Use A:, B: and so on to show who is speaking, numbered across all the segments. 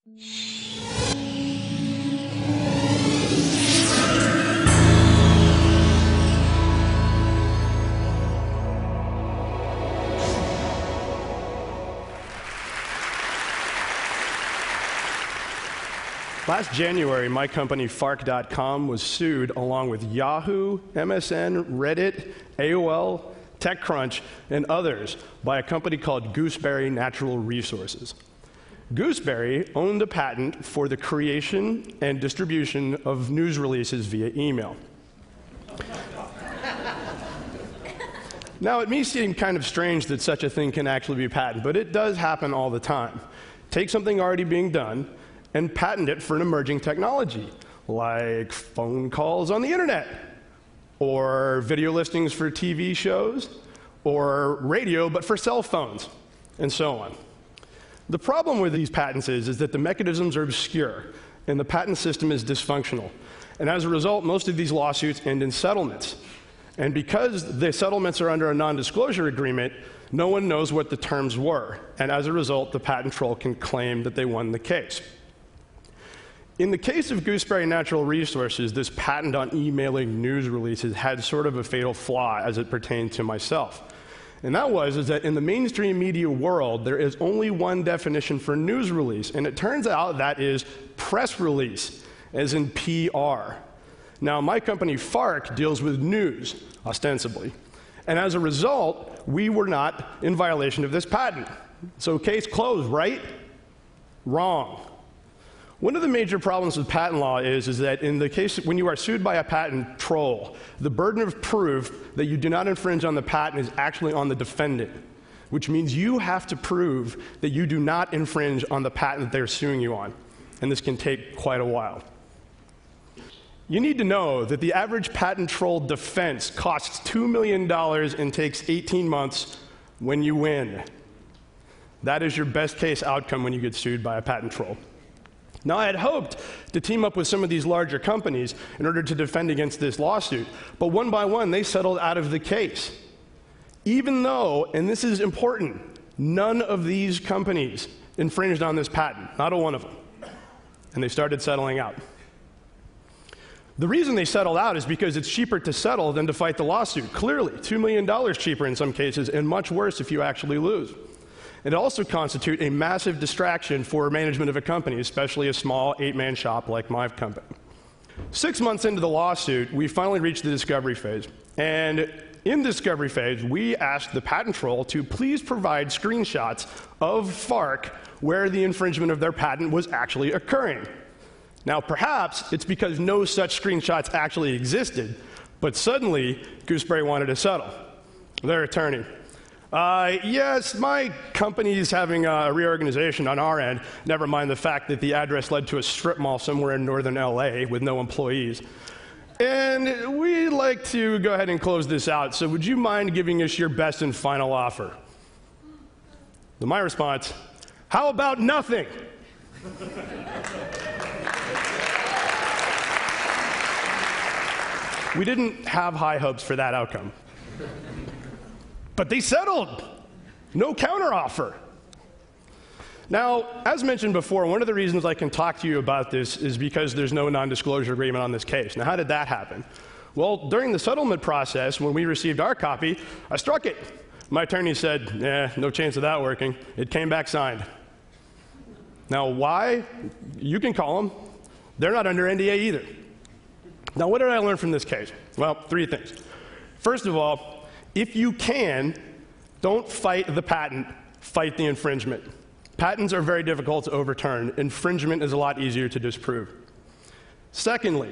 A: Last January, my company, Fark.com, was sued along with Yahoo, MSN, Reddit, AOL, TechCrunch, and others by a company called Gooseberry Natural Resources. Gooseberry owned a patent for the creation and distribution of news releases via email. Now, it may seem kind of strange that such a thing can actually be patented, but it does happen all the time. Take something already being done and patent it for an emerging technology, like phone calls on the internet, or video listings for TV shows, or radio but for cell phones, and so on. The problem with these patents is that the mechanisms are obscure, and the patent system is dysfunctional. And as a result, most of these lawsuits end in settlements. And because the settlements are under a non-disclosure agreement, no one knows what the terms were. And as a result, the patent troll can claim that they won the case. In the case of Gooseberry Natural Resources, this patent on emailing news releases had sort of a fatal flaw as it pertained to myself. And that was that in the mainstream media world, there is only one definition for news release, and it turns out that is press release, as in PR. Now, my company, Fark, deals with news, ostensibly. And as a result, we were not in violation of this patent. So case closed, right? Wrong. One of the major problems with patent law is that in the case when you are sued by a patent troll, the burden of proof that you do not infringe on the patent is actually on the defendant, which means you have to prove that you do not infringe on the patent that they're suing you on. And this can take quite a while. You need to know that the average patent troll defense costs $2 million and takes 18 months when you win. That is your best case outcome when you get sued by a patent troll. Now, I had hoped to team up with some of these larger companies in order to defend against this lawsuit, but one by one, they settled out of the case. Even though, and this is important, none of these companies infringed on this patent, not a one of them. And they started settling out. The reason they settled out is because it's cheaper to settle than to fight the lawsuit. Clearly, $2 million cheaper in some cases, and much worse if you actually lose. It also constitutes a massive distraction for management of a company, especially a small 8-man shop like my company. 6 months into the lawsuit, we finally reached the discovery phase. And in the discovery phase, we asked the patent troll to please provide screenshots of Fark where the infringement of their patent was actually occurring. Now, perhaps it's because no such screenshots actually existed, but suddenly Gooseberry wanted to settle. Their attorney. Yes, my company is having a reorganization on our end, never mind the fact that the address led to a strip mall somewhere in northern LA with no employees. And we'd like to go ahead and close this out, so would you mind giving us your best and final offer? To my response, how about nothing? We didn't have high hopes for that outcome. But they settled. No counteroffer. Now, as mentioned before, one of the reasons I can talk to you about this is because there's no non-disclosure agreement on this case. Now, how did that happen? Well, during the settlement process, when we received our copy, I struck it. My attorney said, no chance of that working. It came back signed. Now, why? You can call them. They're not under NDA either. Now, what did I learn from this case? Well, 3 things. First of all, if you can, don't fight the patent, fight the infringement. Patents are very difficult to overturn. Infringement is a lot easier to disprove. Secondly,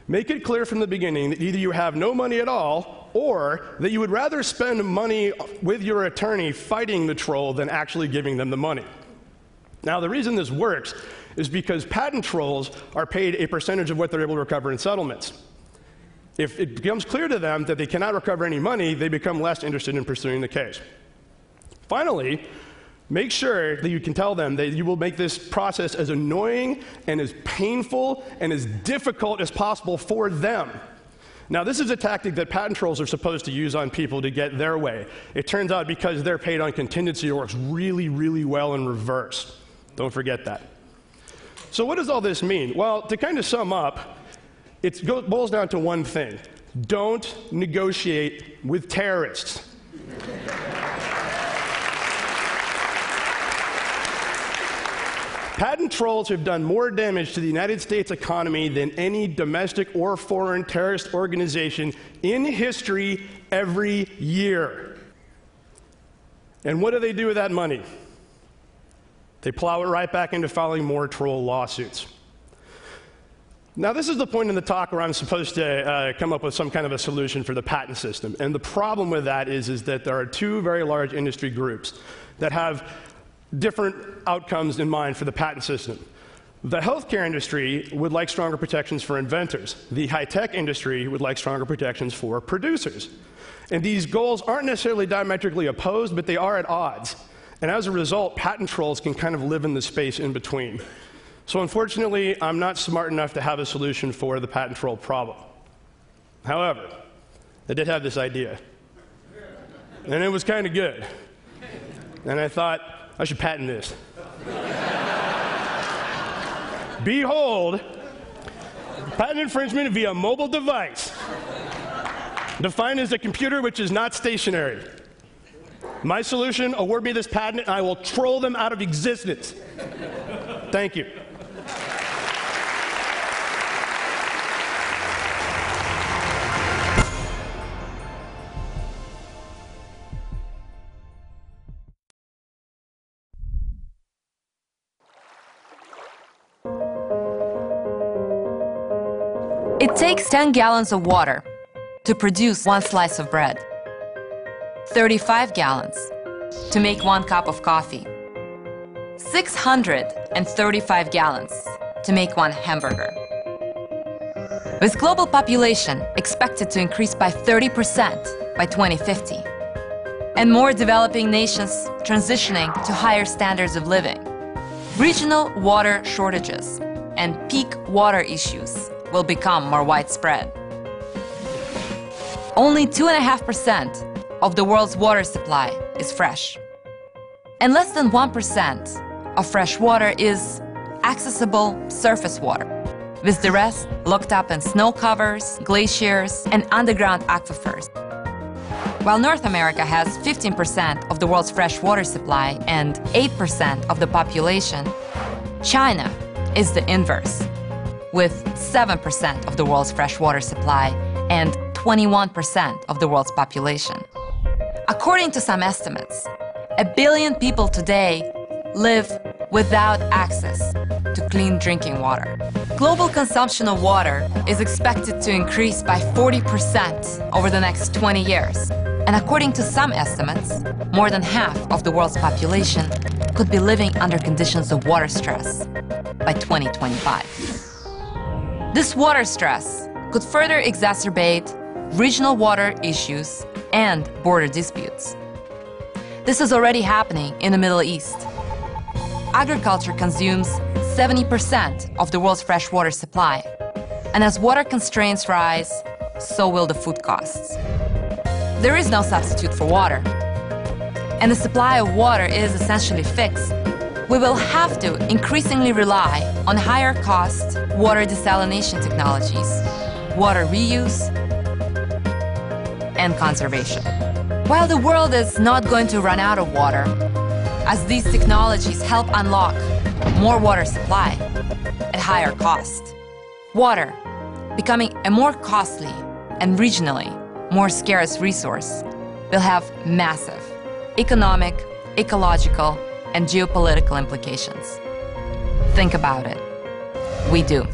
A: make it clear from the beginning that either you have no money at all, or that you would rather spend money with your attorney fighting the troll than actually giving them the money. Now, the reason this works is because patent trolls are paid a percentage of what they're able to recover in settlements. If it becomes clear to them that they cannot recover any money, they become less interested in pursuing the case. Finally, make sure that you can tell them that you will make this process as annoying and as painful and as difficult as possible for them. Now, this is a tactic that patent trolls are supposed to use on people to get their way. It turns out because they're paid on contingency, it works really, really well in reverse. Don't forget that. So what does all this mean? Well, to kind of sum up, it boils down to one thing. Don't negotiate with terrorists. Patent trolls have done more damage to the United States economy than any domestic or foreign terrorist organization in history every year. And what do they do with that money? They plow it right back into filing more troll lawsuits. Now, this is the point in the talk where I'm supposed to come up with some kind of a solution for the patent system. And the problem with that is that there are two very large industry groups that have different outcomes in mind for the patent system. The healthcare industry would like stronger protections for inventors. The high-tech industry would like stronger protections for producers. And these goals aren't necessarily diametrically opposed, but they are at odds. And as a result, patent trolls can kind of live in the space in between. So unfortunately, I'm not smart enough to have a solution for the patent troll problem. However, I did have this idea. And it was kind of good. And I thought, I should patent this. Behold, patent infringement via mobile device, defined as a computer which is not stationary. My solution, award me this patent, and I will troll them out of existence. Thank you.
B: It takes 10 gallons of water to produce one slice of bread, 35 gallons to make 1 cup of coffee, 635 gallons to make 1 hamburger. With global population expected to increase by 30% by 2050, and more developing nations transitioning to higher standards of living, regional water shortages and peak water issues will become more widespread. Only 2.5% of the world's water supply is fresh. And less than 1% of fresh water is accessible surface water, with the rest locked up in snow covers, glaciers, and underground aquifers. While North America has 15% of the world's fresh water supply and 8% of the population, China is the inverse, with 7% of the world's freshwater supply and 21% of the world's population. According to some estimates, 1 billion people today live without access to clean drinking water. Global consumption of water is expected to increase by 40% over the next 20 years. And according to some estimates, more than half of the world's population could be living under conditions of water stress by 2025. This water stress could further exacerbate regional water issues and border disputes. This is already happening in the Middle East. Agriculture consumes 70% of the world's freshwater supply, and as water constraints rise, so will the food costs. There is no substitute for water, and the supply of water is essentially fixed. We will have to increasingly rely on higher-cost water desalination technologies, water reuse, and conservation. While the world is not going to run out of water, as these technologies help unlock more water supply at higher cost, water, becoming a more costly and regionally more scarce resource, will have massive economic, ecological, and geopolitical implications. Think about it. We do.